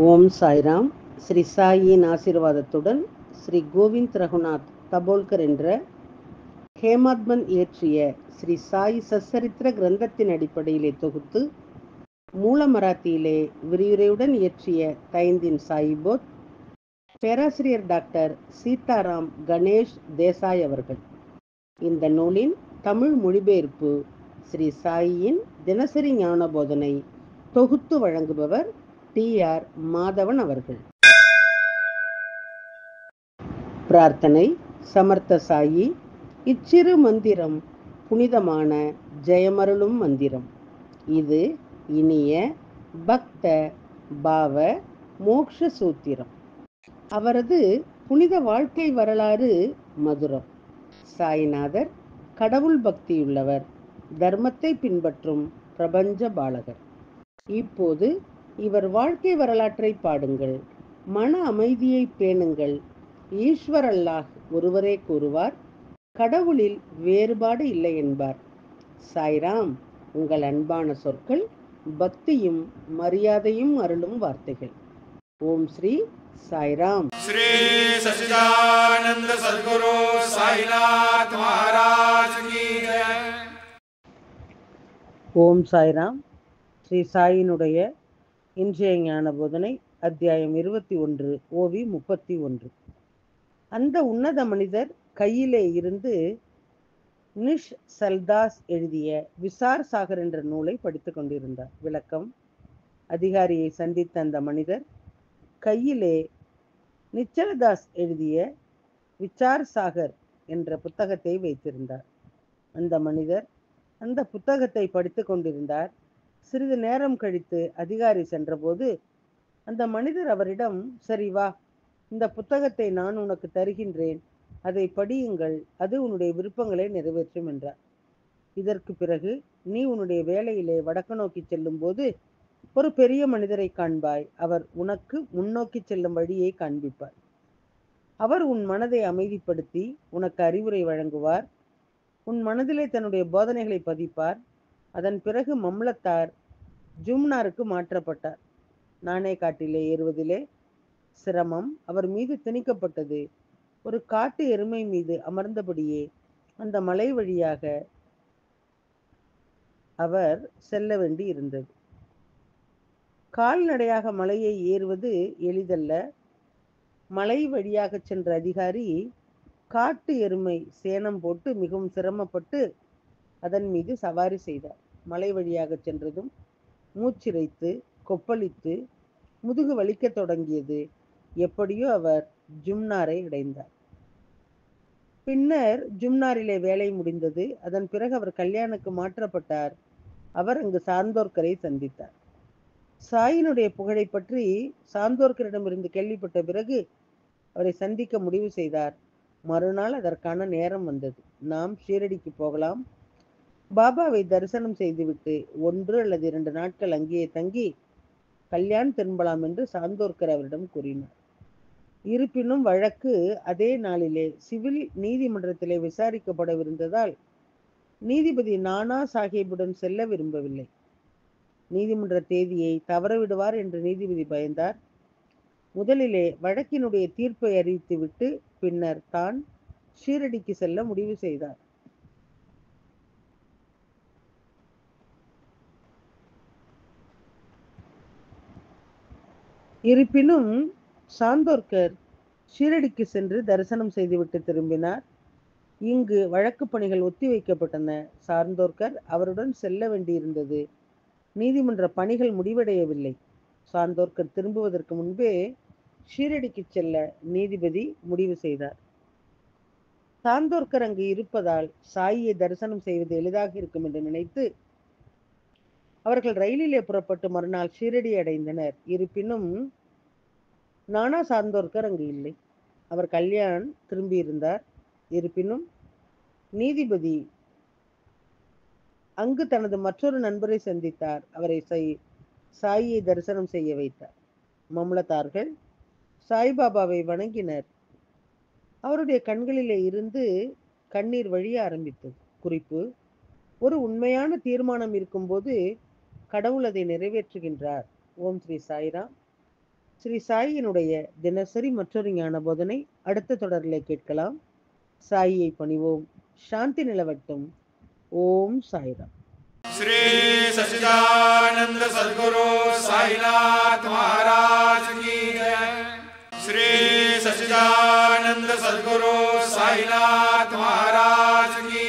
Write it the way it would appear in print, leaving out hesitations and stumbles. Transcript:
ஓம் சாய்ராம். ஸ்ரீ சாயின் ஆசீர்வாதத்துடன் ஸ்ரீ கோவிந்த் ரகுநாத் தபோல்கர் என்ற ஹேமாத்மன் இயற்றிய ஸ்ரீ சாய் சச்சரித்திர கிரந்தத்தின் அடிப்படையிலே தொகுத்து மூல மராத்தியிலே விரிவுரையுடன் இயற்றிய தைந்தின் சாயிபோத் பேராசிரியர் டாக்டர் சீதாராம் கணேஷ் தேசாய் அவர்கள். இந்த நூலின் தமிழ் மொழிபெயர்ப்பு ஸ்ரீ சாயின் தினசரி ஞான போதனை தொகுத்து வழங்குபவர் டி.ஆர். மாதவன் அவர்கள். பிரார்த்தனை. சமர்த்த சாயி, இச்சிறு மந்திரம் புனிதமான ஜெயமருளும் மந்திரம். இது இனிய பக்த பாவ மோக்ஷ சூத்திரம். அவரது புனித வாழ்க்கை வரலாறு மதுரம். சாய்நாதர் கடவுள் பக்தியுள்ளவர், தர்மத்தை பின்பற்றும் பிரபஞ்ச பாலகர். இப்போது இவர் வாழ்க்கை வரலாற்றை பாடுங்கள். மன அமைதியை பேணுங்கள். ஈஸ்வர் அல்லாஹ் ஒருவரே கூறுவார், கடவுளில் வேறுபாடு இல்லை என்பார். சாய்ராம் உங்கள் அன்பான சொற்கள், பக்தியும் மரியாதையும் அருளும் வார்த்தைகள். ஓம் ஸ்ரீ சாய்ராம். ஸ்ரீ சச்சிதானந்த சத்குரு சாய்நாத் மகாராஜ் கி ஜெய். ஓம் சாய்ராம். ஸ்ரீ சாயினுடைய இன்றைய ஞான போதனை அத்தியாயம் 21, ஓவி 31. அந்த உன்னத மனிதர் கையிலே இருந்து நிஷ் சல்தாஸ் எழுதிய விசார் சாகர் என்ற நூலை படித்துக் கொண்டிருந்தார். விளக்கம். அதிகாரியை சந்தித்த அந்த மனிதர் கையிலே நிச்சலதாஸ் எழுதிய விசார் சாகர் என்ற புத்தகத்தை வைத்திருந்தார். அந்த மனிதர் அந்த புத்தகத்தை படித்துக் கொண்டிருந்தார். சிறிது நேரம் கழித்து அதிகாரி சென்றபோது அந்த மனிதர் அவரிடம், சரி வா, இந்த புத்தகத்தை நான் உனக்கு தருகின்றேன், அதை படியுங்கள், அது உன்னுடைய விருப்பங்களை நிறைவேற்றும் என்றார். இதற்கு பிறகு நீ உன்னுடைய வேலையிலே வடக்கு நோக்கி செல்லும் போது ஒரு பெரிய மனிதரை காண்பாய். அவர் உனக்கு முன்னோக்கி செல்லும் வழியை காண்பிப்பார். அவர் உன் மனதை அமைதிப்படுத்தி உனக்கு அறிவுரை வழங்குவார். உன் மனதிலே தன்னுடைய போதனைகளை பதிப்பார். அதன் பிறகு மம்லத்தார் ஜும்னாருக்கு மாற்றப்பட்டார். நானே காட்டிலே ஏறுவதிலே சிரமம் அவர் மீது திணிக்கப்பட்டது. ஒரு காட்டு எருமை மீது அமர்ந்தபடியே அந்த மலை வழியாக அவர் செல்ல வேண்டி இருந்தது. கால்நடையாக மலையை ஏறுவது எளிதல்ல. மலை வழியாக சென்ற அதிகாரி காட்டு எருமை சேணம் போட்டு மிகவும் சிரமப்பட்டு அதன் மீது சவாரி செய்தார். மலை வழியாக சென்றதும் மூச்சிரைத்து கொப்பளித்து முதுகு வலிக்க தொடங்கியது. எப்படியோ அவர் ஜும்னாரை அடைந்தார். பின்னர் ஜும்னாரிலே வேலை முடிந்தது. அதன் பிறகு அவர் கல்யாணுக்கு மாற்றப்பட்டார். அவர் அங்கு சாந்தோர்கரை சந்தித்தார். சாயினுடைய புகழை பற்றி சாந்தோர்கரிடமிருந்து கேள்விப்பட்ட பிறகு அவரை சந்திக்க முடிவு செய்தார். மறுநாள் அதற்கான நேரம் வந்தது. நாம் ஷீரடிக்கு போகலாம், பாபாவை தரிசனம் செய்துவிட்டு 1 அல்லது 2 நாட்கள் அங்கேயே தங்கி கல்யாண் திரும்பலாம் என்று சாந்தோர்கர் அவரிடம் கூறினார். இருப்பினும் வழக்கு அதே நாளிலே சிவில் நீதிமன்றத்திலே விசாரிக்கப்படவிருந்ததால் நீதிபதி நானா சாஹிப்புடன் செல்ல விரும்பவில்லை. நீதிமன்ற தேதியை தவறவிடுவார் என்று நீதிபதி பயந்தார். முதலிலே வழக்கினுடைய தீர்ப்பை அறிவித்துவிட்டு பின்னர் தான் ஷீரடிக்கு செல்ல முடிவு செய்தார். இருப்பினும் சாந்தோர்கர் ஷீரடிக்கு சென்று தரிசனம் செய்துவிட்டு திரும்பினார். இங்கு வழக்கு பணிகள் ஒத்திவைக்கப்பட்டன. சாந்தோர்கர் அவருடன் செல்ல வேண்டியிருந்தது. நீதிமன்ற பணிகள் முடிவடையவில்லை. சாந்தோர்கர் திரும்புவதற்கு முன்பே ஷீரடிக்கு செல்ல நீதிபதி முடிவு செய்தார். சாந்தோர்கர் அங்கு இருப்பதால் சாயியை தரிசனம் செய்வது எளிதாக இருக்கும் என்று நினைத்து அவர்கள் ரயிலிலே புறப்பட்டு மறுநாள் ஷீரடி அடைந்தனர். இருப்பினும் நானா சாந்தோர்கர் அங்கு இல்லை. அவர் கல்யாண் திரும்பியிருந்தார். இருப்பினும் நீதிபதி அங்கு தனது மற்றொரு நண்பரை சந்தித்தார். அவரை சாயியை தரிசனம் செய்ய வைத்தார். மம்லத்தார்கள் சாய்பாபாவை வணங்கினர். அவருடைய கண்களிலே இருந்து கண்ணீர் வழிய ஆரம்பித்தது. குறிப்பு: ஒரு உண்மையான தீர்மானம் இருக்கும்போது கடவுள் அதை நிறைவேற்றுகின்றார். ஓம் ஸ்ரீ சாய்ராம். ஸ்ரீ சாயியினுடைய தினசரி மற்றொரு ஞான போதனை அடுத்த தொடரிலே கேட்கலாம். சாயியை பணிவோம். சாந்தி நிலவட்டும். ஓம் சாய்ராம். श्री सच्चिदानंद सद्गुरु साईनाथ महाराज की जय। श्री सच्चिदानंद सद्गुरु साईनाथ महाराज की